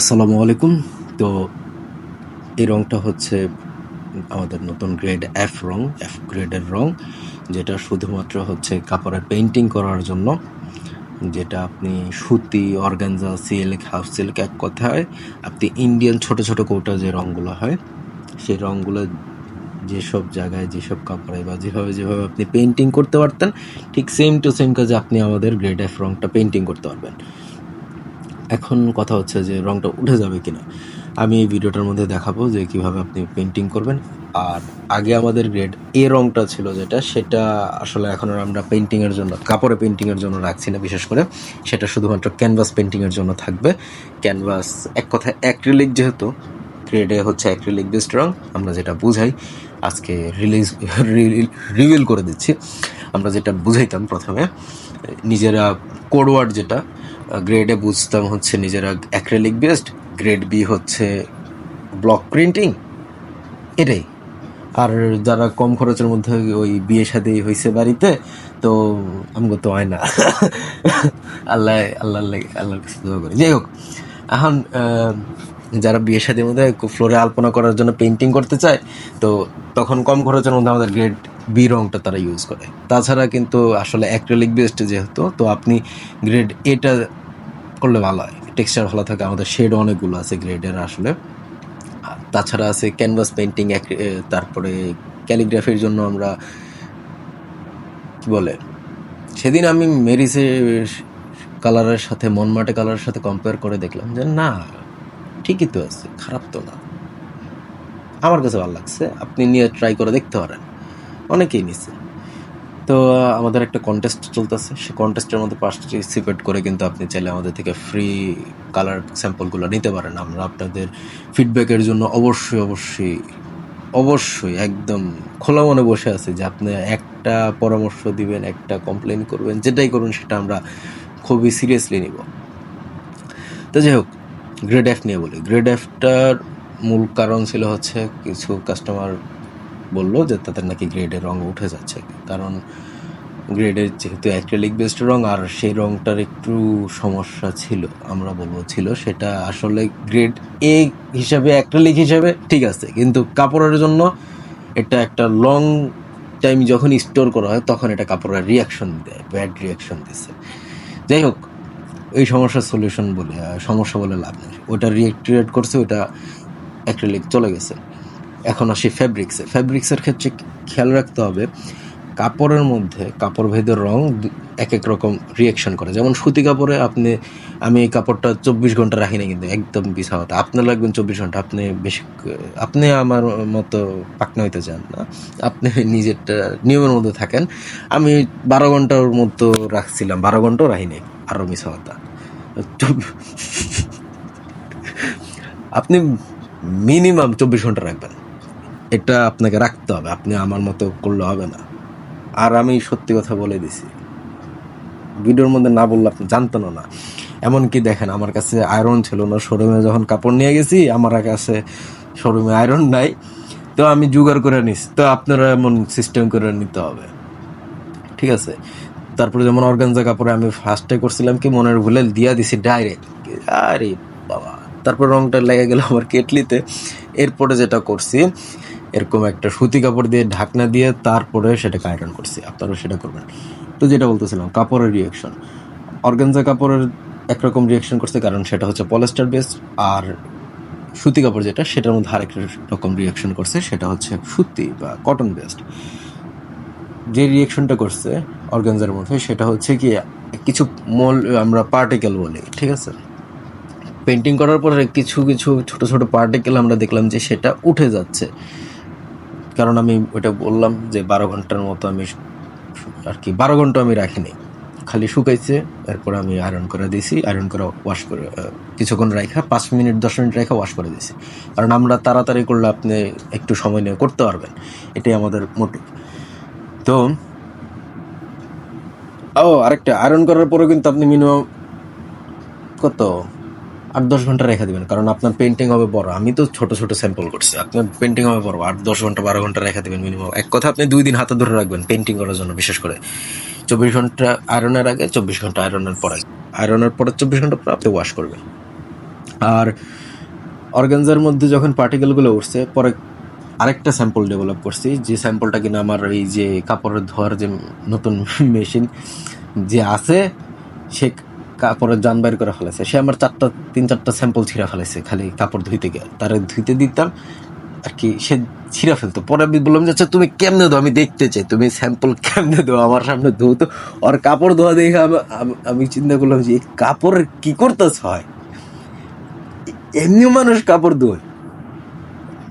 আসসালামু আলাইকুম। তো এই রংটা হচ্ছে আমাদের নতুন গ্রেড এফ রং, এফ গ্রেডের রং, যেটা শুধুমাত্র হচ্ছে কাপড়ে পেইন্টিং করার জন্য। যেটা আপনি সুতি, অর্গানজা, সিল্ক, হাফ সিল্ক, এক কথায় আপনি ইন্ডিয়ান ছোট ছোট কৌটা যে রঙগুলো হয়, সেই রঙগুলো যেসব জায়গায়, যেসব কাপড়ে বা যেভাবে যেভাবে আপনি পেইন্টিং করতে পারতেন, ঠিক সেম টু সেম কাজে আপনি আমাদের গ্রেড এফ রংটা পেইন্টিং করতে পারবেন। এখন কথা হচ্ছে যে রংটা উঠে যাবে কিনা। আমি এই ভিডিওটার মধ্যে দেখাবো যে কিভাবে আপনি পেইন্টিং করবেন। আর আগে আমাদের গ্রেড এ রংটা ছিল যেটা, সেটা আসলে এখন আর আমরা পেইন্টিংয়ের জন্য, কাপড়ে পেইন্টিংয়ের জন্য রাখছি না। বিশেষ করে সেটা শুধুমাত্র ক্যানভাস পেইন্টিংয়ের জন্য থাকবে। ক্যানভাস, এক কথায় অ্যাক্রিলিক, যেহেতু গ্রেড এ হচ্ছে অ্যাক্রিলিক বেসড রং, আমরা যেটা বুঝাই আজকে রিভিল করে দিচ্ছি। আমরা যেটা বুঝাইতাম প্রথমে নিজেরা, কোডওয়ার্ড যেটা গ্রেড এ বুঝতাম হচ্ছে নিজেরা অ্যাক্রিলিক বেসড, গ্রেড বি হচ্ছে ব্লক প্রিন্টিং, এটাই। আর যারা কম খরচের মধ্যে ওই বিয়ে শাদী হয়েছে বাড়িতে, তো আমগো তো হয় না। আল্লাহ আল্লাহ আল্লাহর কাছে দোয়া করি। যাই হোক, এখন যারা বিয়ে শাদীর মধ্যে ফ্লোরে আলপনা করার জন্য পেইন্টিং করতে চায়, তো তখন কম খরচের মধ্যে আমাদের গ্রেড বি রংটা তারা ইউজ করে। তাছাড়া কিন্তু আসলে অ্যাক্রিলিক বেসড যেহেতু, তো আপনি গ্রেড এটা করলে ভালো হয়, টেক্সচার ভালো থাকে। আমাদের শেড অনেকগুলো আছে গ্রেডের আসলে। তাছাড়া আছে ক্যানভাস পেইন্টিং, তারপরে ক্যালিগ্রাফির জন্য আমরা কি বলে, সেদিন আমি মেরিসের কালারের সাথে মনমাটে কালারের সাথে কম্পেয়ার করে দেখলাম যে না, ঠিকই তো আছে, খারাপ তো না। আমার কাছে ভালো লাগছে, আপনি নিয়ে ট্রাই করে দেখতে পারেন। অনেকেই নিছে। তো আমাদের একটা কন্টেস্ট চলতেছে, সেই কন্টেস্টের মধ্যে পার্টিসিপেট করে কিন্তু আপনি চাইলে আমাদের থেকে ফ্রি কালার স্যাম্পলগুলো নিতে পারেন। আমরা আপনাদের ফিডব্যাকের জন্য অবশ্যই অবশ্যই অবশ্যই একদম খোলা মনে বসে আছি যে আপনি একটা পরামর্শ দিবেন, একটা কমপ্লেন করবেন, যেটাই করুন সেটা আমরা খুবই সিরিয়াসলি নিব। তো যাই হোক, গ্রেড এফ নিয়ে বলি। গ্রেড এফটার মূল কারণ ছিল হচ্ছে কিছু কাস্টমার বললো যে তাদের নাকি গ্রেডের রঙ উঠে যাচ্ছে, কারণ গ্রেডের যেহেতু অ্যাক্রিলিক বেসড রং, আর সেই রংটার একটু সমস্যা ছিল, আমরা বলবো ছিল, সেটা আসলে গ্রেড এ হিসাবে, অ্যাক্রিলিক হিসাবে ঠিক আছে, কিন্তু কাপড়ের জন্য এটা একটা লং টাইম যখন স্টোর করা হয় তখন এটা কাপড়ের রিয়াকশন দেয়, ব্যাড রিয়াকশন দিচ্ছে। যাই হোক, এই সমস্যার সলিউশন বলে, সমস্যা বলে লাভ নেই, ওটা রিয়েক্টিভেট করছে, ওটা অ্যাক্রিলিক চলে গেছে। এখন আসি ফ্যাব্রিক্সের ক্ষেত্রে খেয়াল রাখতে হবে, কাপড়ের মধ্যে কাপড় ভেদের রং এক এক রকম রিয়াকশন করে। যেমন সুতি কাপড়ে আমি এই কাপড়টা 24 ঘন্টা রাখি না, কিন্তু একদম বিছা হতো, আপনার লাগবেন 24 ঘন্টা। আপনি বেশি, আপনি আমার মতো পাকনা হইতে চান না, আপনি নিজেরটা নিয়মের মধ্যে থাকেন। আমি 12 ঘন্টার মতো রাখছিলাম, 12 ঘন্টাও রাখি নাই, আরও মিছা হতা। আপনি মিনিমাম 24 ঘন্টা রাখবেন, এটা আপনাকে রাখতে হবে, আপনি আমার মতো করলে হবে না। আর আমি সত্যি কথা বলে দিছি, ভিডিওর মধ্যে না বললে আপনি জানতেন না। এমনকি দেখেন, আমার কাছে আয়রন ছিল না, শোরুমে যখন কাপড় নিয়ে গেছি আমার কাছে শোরুমে আয়রন নাই, তো আমি জোগাড় করে নিছি। তো আপনারা এমন সিস্টেম করে নিতে হবে, ঠিক আছে? তারপরে যেমন অর্গানজা কাপড়ে আমি ফার্স্টে করছিলাম কি, মনের ভুলে দিয়া দিছি ডাইরেক্ট, আরে বাবা, তারপর রংটা লেগে গেল আমার কেটলিতে। এরপরে যেটা করছি, এরকম একটা সুতি কাপড় দিয়ে ঢাকনা দিয়ে তারপরে সেটাকে আয়রন করছি। আপনারাও সেটা করবেন। তো যেটা বলতেছিলাম, কাপড়ের রিয়াকশন, অর্গানজা কাপড়ের একরকম রিয়াকশন করছে, কারণ সেটা হচ্ছে পলিস্টার বেস। আর সুতি কাপড় যেটা, সেটার মধ্যে আরেক রকম রিয়াকশন করছে, সেটা হচ্ছে সুতি বা কটন বেসড। যে রিয়াকশনটা করছে অর্গানজার মধ্যে, সেটা হচ্ছে কি, কিছু আমরা পার্টিকেল বলি, ঠিক আছে? পেন্টিং করার পরে কিছু কিছু ছোট ছোট পার্টিকেল আমরা দেখলাম যে সেটা উঠে যাচ্ছে। কারণ আমি ওটা বললাম যে 12 ঘন্টার মতো আমি আর কি, 12 ঘন্টা আমি রাখিনি, খালি শুকাইছে। এরপর আমি আয়রন করে দিয়েছি, আয়রন করে ওয়াশ করে কিছুক্ষণ রাখা, 5 মিনিট 10 মিনিট রেখে ওয়াশ করে দিয়েছি। কারণ আমরা তাড়াতাড়ি করলে আপনি একটু সময় নিয়ে করতে পারবেন, এটাই আমাদের মোটিভ। তো আরেকটা, আয়রন করার পরে কিন্তু আপনি মিনিমাম কত 8-10 ঘন্টা রেখে দেবেন, কারণ আপনার পেন্টিং হবে বড়। আমি তো ছোট ছোট স্যাম্পল করছি, আপনার পেন্টিং হবে বড়, 8-10 ঘন্টা 12 ঘন্টা রেখে দেবেন মিনিমাম। এক কথা, আপনি 2 দিন হাতে ধরে রাখবেন পেন্টিং করার জন্য। বিশেষ করে 24 ঘন্টা আয়রনের আগে, 24 ঘন্টা আয়রনের পরে, আয়রনের পরে 24 ঘন্টা পরে আপনি ওয়াশ করবেন। আর অর্গানজার মধ্যে যখন পার্টিকেলগুলো উঠছে, পরে আরেকটা স্যাম্পল ডেভেলপ করছি, যে স্যাম্পলটা কিনা আমার এই যে কাপড়ের ধোয়ার যে নতুন মেশিন যে আছে, সে কাপড়ের জান বাইর করে ফেলেছে। সে আমার 3-4টা স্যাম্পল ছিঁড়া ফেলেছে খালি কাপড় ধুইতে গিয়ে। তারা ধুইতে দিতাম আর কি, সে ছিঁড়া ফেলতো। পরে আমি বললাম যে আচ্ছা তুমি কেমনে দাও, আমি দেখতে চাই তুমি স্যাম্পল কেমনে দাও, আমার সামনে ধুতো। ওর কাপড় ধোয়া দেখে আমি চিন্তা করলাম যে এই কাপড় কি করতেছ হয়, এমনিও মানুষ কাপড় ধোয়,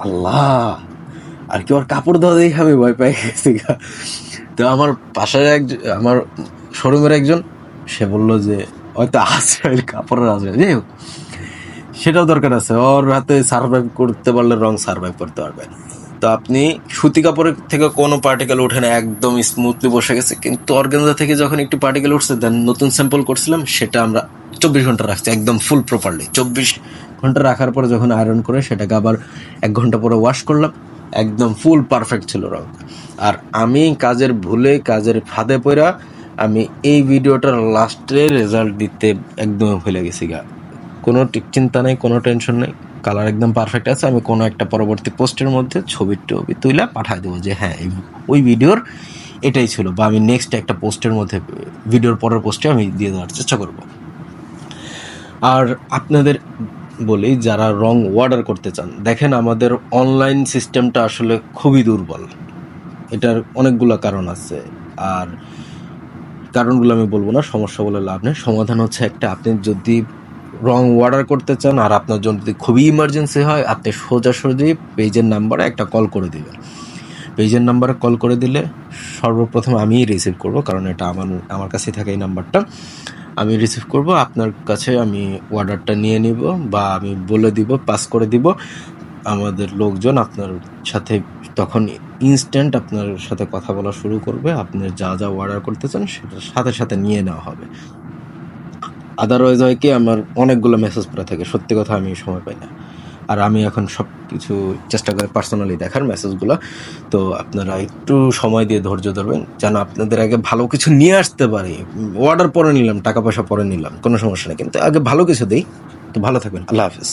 আল্লাহ। আর কি ওর কাপড় ধোয়া দেখে আমি ভয় পাই গেছি। তো আমার পাশের আমার শোরুমের একজন, সে বলল যে হয়তো আজরাইল কাপড়ের আজরাইল, যাই হোক সেটাও দরকার আছে। ওর হাতে সার্ভাইভ করতে পারলে রং সার্ভাইভ করতে পারবে। তো আপনি সুতি কাপড়ের থেকে কোনো পার্টিকেল ওঠে না, একদম স্মুথলি বসে গেছে। কিন্তু অর্গানজা থেকে যখন একটি পার্টিকেল উঠছে, দেন নতুন স্যাম্পল করছিলাম, সেটা আমরা 24 ঘন্টা রাখছি একদম ফুল প্রপারলি। 24 ঘন্টা রাখার পরে যখন আয়রন করে সেটাকে আবার 1 ঘন্টা পরে ওয়াশ করলাম, একদম ফুল পারফেক্ট ছিল রং। আর আমি কাজের ভুলে, কাজের ফাঁদে পড়া আমি এই ভিডিওটার লাস্টে রেজাল্ট দিতে একদম ভুলে গেছি গা। কোনো চিন্তা নেই, কোনো টেনশন নেই, কালার একদম পারফেক্ট আছে। আমি কোনো একটা পরবর্তী পোস্টের মধ্যে ছবি তুলে পাঠিয়ে দেবো যে হ্যাঁ ওই ভিডিওর এটাই ছিল, বা আমি নেক্সট একটা পোস্টের মধ্যে, ভিডিওর পরের পোস্টে আমি দিয়ে দেওয়ার চেষ্টা করব। আর আপনাদের বলি, যারা রং অর্ডার করতে চান, দেখেন আমাদের অনলাইন সিস্টেমটা আসলে খুবই দুর্বল। এটার অনেকগুলো কারণ আছে, আর কারণগুলো আমি বলবো না, সমস্যা বলে লাভ নেই। সমাধান হচ্ছে একটা, আপনি যদি রং অর্ডার করতে চান আর আপনার জন্য যদি খুবই ইমার্জেন্সি হয়, আপনি সোজাসুজি পেজের নাম্বারে একটা কল করে দেবেন। পেজের নাম্বারে কল করে দিলে সর্বপ্রথম আমিই রিসিভ করব, কারণ এটা আমার কাছেই থাকে এই নাম্বারটা। আমি রিসিভ করব, আপনার কাছে আমি অর্ডারটা নিয়ে নিব, বা আমি বলে দিব, পাস করে দিব। আমাদের লোকজন আপনার সাথে তখন ইনস্ট্যান্ট আপনার সাথে কথা বলা শুরু করবে। আপনি যা যা অর্ডার করতে চান সেটা সাথে সাথে নিয়ে নেওয়া হবে। আদারওয়াইজ হয় কি, আমার অনেকগুলো মেসেজ পড়ে থাকে, সত্যি কথা আমি সময় পাই না। আর আমি এখন সব কিছু চেষ্টা করি পার্সোনালি দেখার মেসেজগুলো। তো আপনারা একটু সময় দিয়ে ধৈর্য ধরবেন, যেন আপনাদের আগে ভালো কিছু নিয়ে আসতে পারি। অর্ডার পরে নিলাম, টাকা পয়সা পরে নিলাম, কোনো সমস্যা নেই, কিন্তু আগে ভালো কিছু দিই। তো ভালো থাকবেন, আল্লাহ হাফেজ।